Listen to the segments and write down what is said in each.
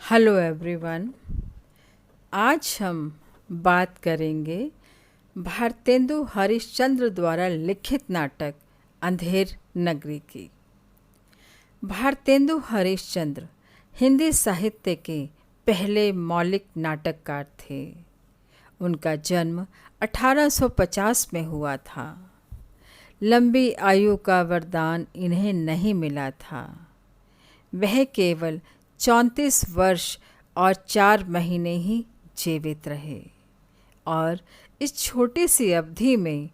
Hello everyone. आज हम बात करेंगे भारतेंदु हरिश्चंद्र द्वारा लिखित नाटक अंधेर नगरी की। भारतेंदु हरिश्चंद्र हिंदी साहित्य के पहले मौलिक नाटककार थे। उनका जन्म 1850 में हुआ था। लंबी आयु का वरदान इन्हें नहीं मिला था। वह केवल 34 वर्ष और 4 महीने ही जीवित रहे और इस छोटी सी अवधि में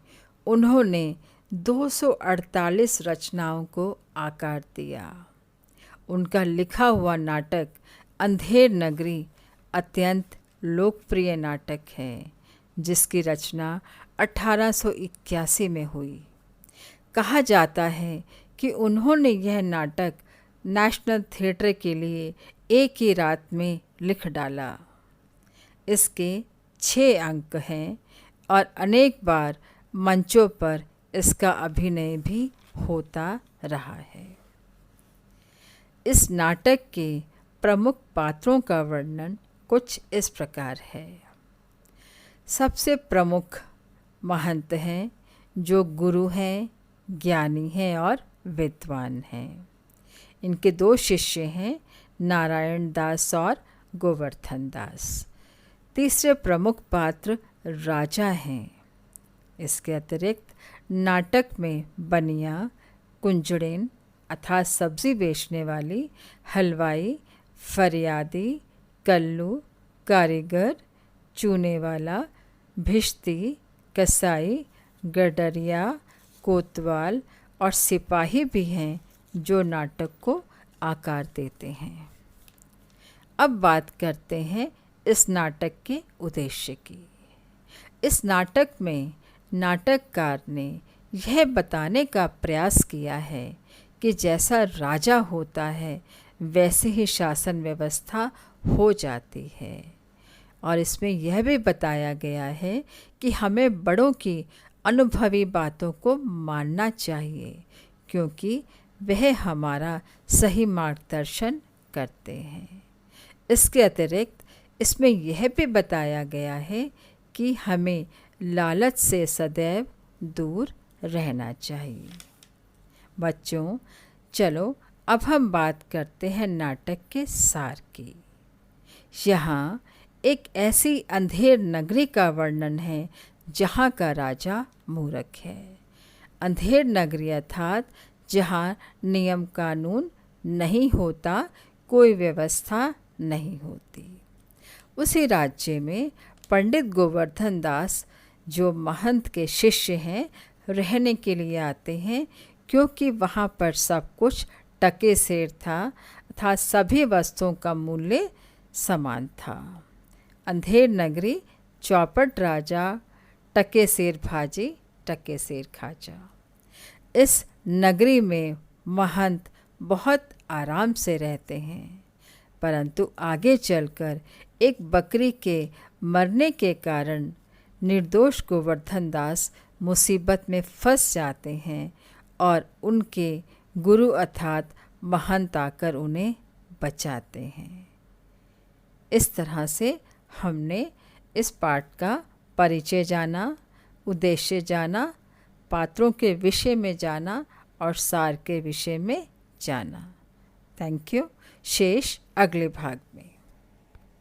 उन्होंने 248 रचनाओं को आकार दिया। उनका लिखा हुआ नाटक अंधेर नगरी अत्यंत लोकप्रिय नाटक है, जिसकी रचना 1881 में हुई। कहा जाता है कि उन्होंने यह नाटक नेशनल थिएटर के लिए एक ही रात में लिख डाला। इसके 6 अंक हैं और अनेक बार मंचों पर इसका अभिनय भी होता रहा है। इस नाटक के प्रमुख पात्रों का वर्णन कुछ इस प्रकार है। सबसे प्रमुख महंत हैं, जो गुरु हैं, ज्ञानी हैं और विद्वान हैं। इनके 2 शिष्य हैं, नारायण दास और गोवर्धन दास। तीसरे प्रमुख पात्र राजा हैं। इसके अतिरिक्त नाटक में बनिया, कुंजड़िन अर्थात सब्जी बेचने वाली, हलवाई, फरियादी, कल्लू, कारीगर, चूने वाला, भिश्ती, कसाई, गडरिया, कोतवाल और सिपाही भी हैं, जो नाटक को आकार देते हैं। अब बात करते हैं इस नाटक के उद्देश्य की। इस नाटक में नाटककार ने यह बताने का प्रयास किया है कि जैसा राजा होता है वैसे ही शासन व्यवस्था हो जाती है, और इसमें यह भी बताया गया है कि हमें बड़ों की अनुभवी बातों को मानना चाहिए, क्योंकि वह हमारा सही मार्गदर्शन करते हैं। इसके अतिरिक्त इसमें यह भी बताया गया है कि हमें लालच से सदैव दूर रहना चाहिए। बच्चों, चलो अब हम बात करते हैं नाटक के सार की। यहाँ एक ऐसी अंधेर नगरी का वर्णन है जहाँ का राजा मूर्ख है। अंधेर नगरी अर्थात जहाँ नियम कानून नहीं होता, कोई व्यवस्था नहीं होती। उसी राज्य में पंडित गोवर्धन दास, जो महंत के शिष्य हैं, रहने के लिए आते हैं, क्योंकि वहाँ पर सब कुछ टके सेर था तथा सभी वस्तुओं का मूल्य समान था। अंधेर नगरी चौपट राजा, टके सेर भाजी, टके सेर खाजा। इस नगरी में महंत बहुत आराम से रहते हैं, परंतु आगे चलकर एक बकरी के मरने के कारण निर्दोष गोवर्धन दास मुसीबत में फंस जाते हैं और उनके गुरु अर्थात महंत आकर उन्हें बचाते हैं। इस तरह से हमने इस पाठ का परिचय जाना, उद्देश्य जाना, पात्रों के विषय में जाना और सार के विषय में जाना। Thank you. शेष अगले भाग में।